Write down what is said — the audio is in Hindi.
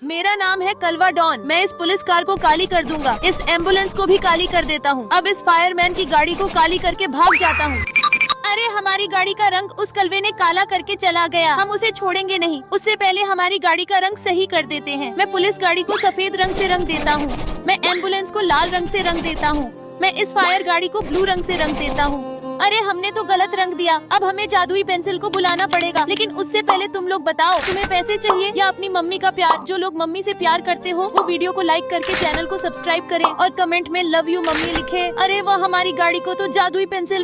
मेरा नाम है कलवा डॉन। मैं इस पुलिस कार को काली कर दूंगा। इस एम्बुलेंस को भी काली कर देता हूँ। अब इस फायरमैन की गाड़ी को काली करके भाग जाता हूँ। अरे हमारी गाड़ी का रंग उस कलवे ने काला करके चला गया। हम उसे छोड़ेंगे नहीं। उससे पहले हमारी गाड़ी का रंग सही कर देते हैं। मैं पुलिस गाड़ी को सफेद रंग से रंग देता हूँ। मैं एम्बुलेंस को लाल रंग से रंग देता हूँ। मैं इस फायर गाड़ी को ब्लू रंग से रंग देता हूँ। अरे हमने तो गलत रंग दिया। अब हमें जादुई पेंसिल को बुलाना पड़ेगा। लेकिन उससे पहले तुम लोग बताओ, तुम्हें पैसे चाहिए या अपनी मम्मी का प्यार? जो लोग मम्मी से प्यार करते हो वो वीडियो को लाइक करके चैनल को सब्सक्राइब करें और कमेंट में लव यू मम्मी लिखे। अरे वो हमारी गाड़ी को तो जादुई पेंसिल